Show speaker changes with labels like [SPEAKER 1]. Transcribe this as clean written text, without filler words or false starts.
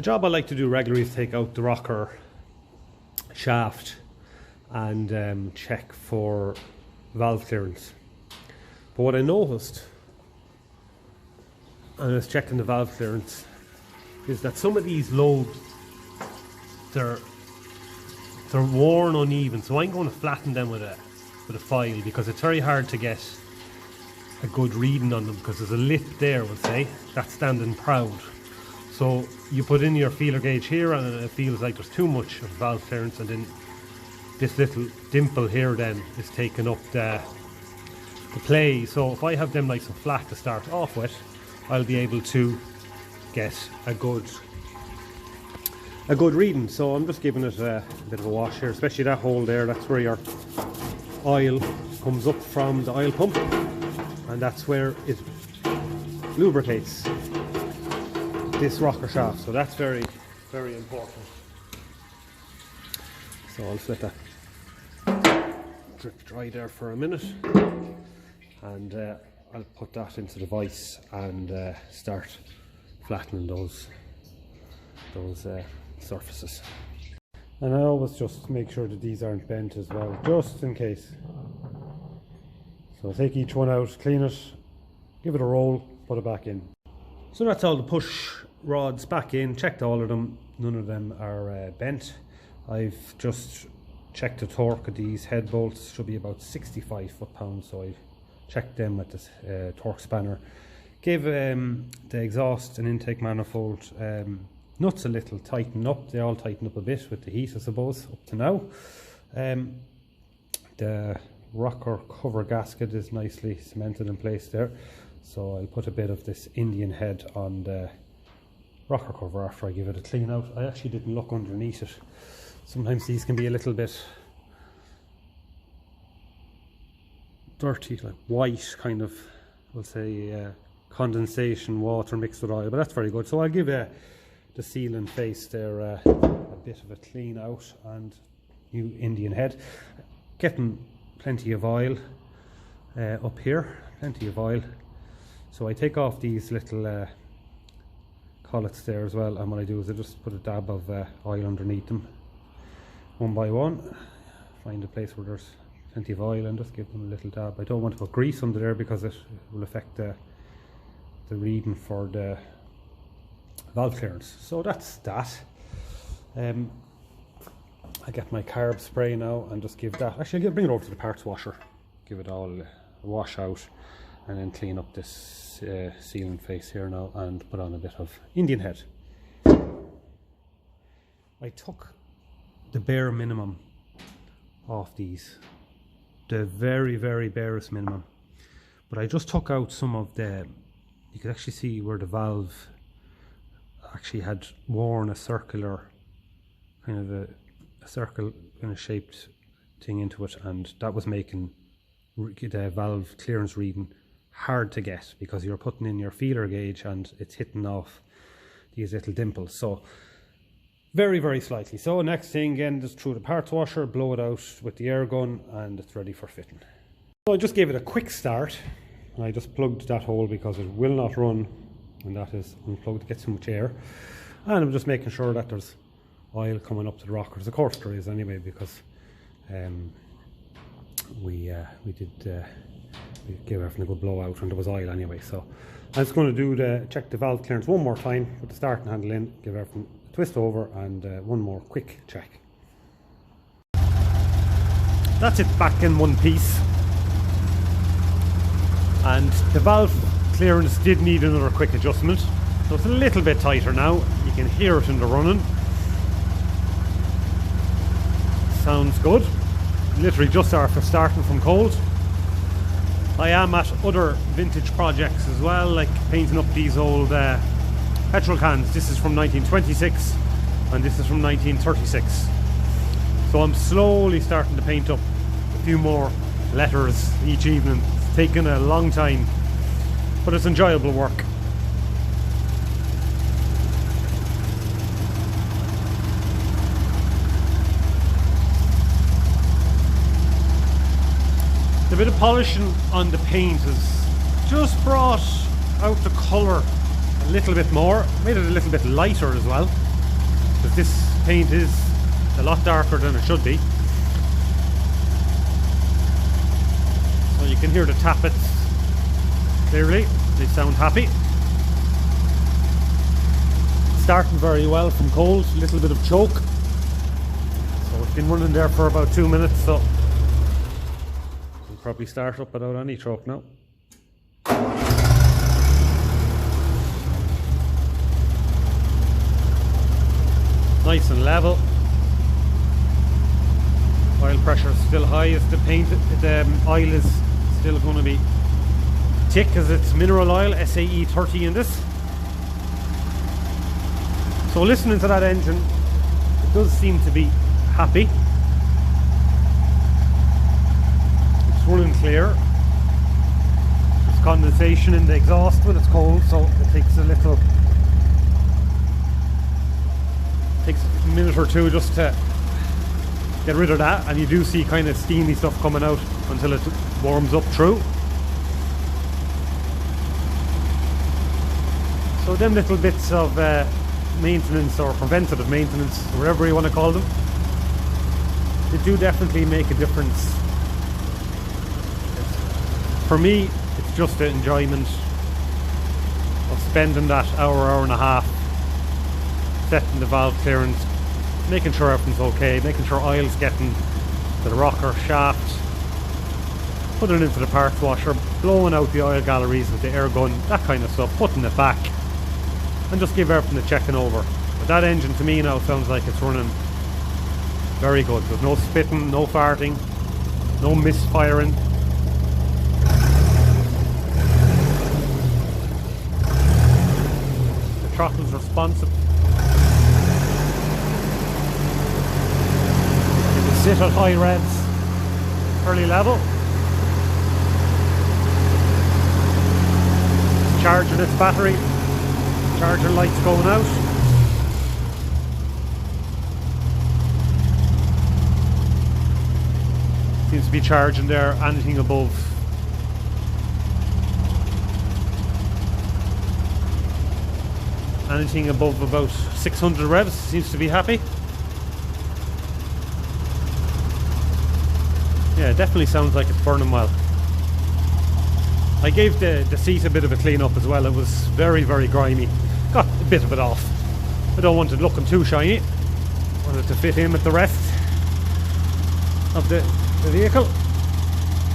[SPEAKER 1] job I like to do regularly is take out the rocker shaft and check for valve clearance. But what I noticed, and I was checking the valve clearance, is that some of these lobes, they're worn uneven. So I'm going to flatten them with a file, because it's very hard to get a good reading on them, because there's a lip there, we'll say, that's standing proud. So you put in your feeler gauge here and it feels like there's too much of valve clearance, and then this little dimple here then is taking up the play. So if I have them nice and flat to start off with, I'll be able to get a good reading. So I'm just giving it a bit of a wash here, especially that hole there. That's where your oil comes up from the oil pump, and that's where it lubricates this rocker shaft. So that's very, very important. So I'll let that drip dry there for a minute, and I'll put that into the vise and start flattening those surfaces. And I always just make sure that these aren't bent as well, just in case. So take each one out, clean it, give it a roll, put it back in. So that's all the push rods back in, checked all of them, none of them are bent. I've just checked the torque of these head bolts, should be about 65 foot-pounds, so I checked them with this torque spanner. Gave the exhaust and intake manifold nuts a little tighten up. They all tighten up a bit with the heat, I suppose, up to now. The rocker cover gasket is nicely cemented in place there, so I'll put a bit of this Indian head on the rocker cover after I give it a clean out. I actually didn't look underneath it. Sometimes these can be a little bit dirty, like white kind of, we'll say condensation water mixed with oil, but that's very good. So I'll give the sealant face there a bit of a clean out, and new Indian head. Getting plenty of oil up here, plenty of oil. So I take off these little collets there as well, and what I do is I just put a dab of oil underneath them, one by one. Find a place where there's plenty of oil and just give them a little dab. I don't want to put grease under there because it will affect the reading for the valve clearance. So that's that. I get my carb spray now and just give that, actually bring it over to the parts washer, give it all a wash out, and then clean up this sealant face here now and put on a bit of Indian head. I took the bare minimum off these, the very, very barest minimum, but I just took out some of the, you could actually see where the valve actually had worn a circular kind of a circle kind of shaped thing into it, and that was making the valve clearance reading hard to get because you're putting in your feeler gauge and it's hitting off these little dimples. So very, very slightly. So next thing, again, just through the parts washer, blow it out with the air gun, and it's ready for fitting. So I just gave it a quick start. I just plugged that hole because it will not run when that is unplugged to get so much air, and I'm just making sure that there's oil coming up to the rockers. Of course there is anyway, because we gave everything a good blowout and there was oil anyway. So I'm just going to do check the valve clearance one more time, put the starting handle in, give everything a twist over, and one more quick check. That's it, back in one piece, and the valve clearance did need another quick adjustment, so it's a little bit tighter now. You can hear it in the running. Sounds good. Literally just after starting from cold. I am at other vintage projects as well, like painting up these old petrol cans. This is from 1926 and this is from 1936. So I'm slowly starting to paint up a few more letters each evening. It's taken a long time, but it's enjoyable work. The bit of polishing on the paint has just brought out the colour a little bit more, made it a little bit lighter as well. because this paint is a lot darker than it should be. So you can hear the tappets clearly, they sound happy. Starting very well from cold, a little bit of choke. So it's been running there for about 2 minutes, so we'll probably start up without any choke now. Nice and level. Oil pressure is still high as the paint, the oil is still going to be thick as it's mineral oil, SAE 30 in this. So listening to that engine, it does seem to be happy. It's running clear. There's condensation in the exhaust when it's cold, so it takes a minute or two just to get rid of that, and you do see kind of steamy stuff coming out until it warms up through. So them little bits of maintenance or preventative maintenance, whatever you want to call them, they do definitely make a difference. For me, it's just the enjoyment of spending that hour and a half setting the valve clearance, making sure everything's okay, making sure oil's getting to the rocker shaft, putting it into the parts washer, blowing out the oil galleries with the air gun, that kind of stuff, putting it back, and just give everything a checking over. But that engine to me now sounds like it's running very good. There's no spitting, no farting, no misfiring. The throttle's responsive. You can sit at high revs, fairly level. It's charging its battery. Charger lights going out. Seems to be charging there anything above about 600 revs. Seems to be happy. Yeah, it definitely sounds like it's burning well. I gave the seat a bit of a clean up as well. It was very, very grimy. Got a bit of it off. I don't want it looking too shiny. I want it to fit in with the rest of the vehicle.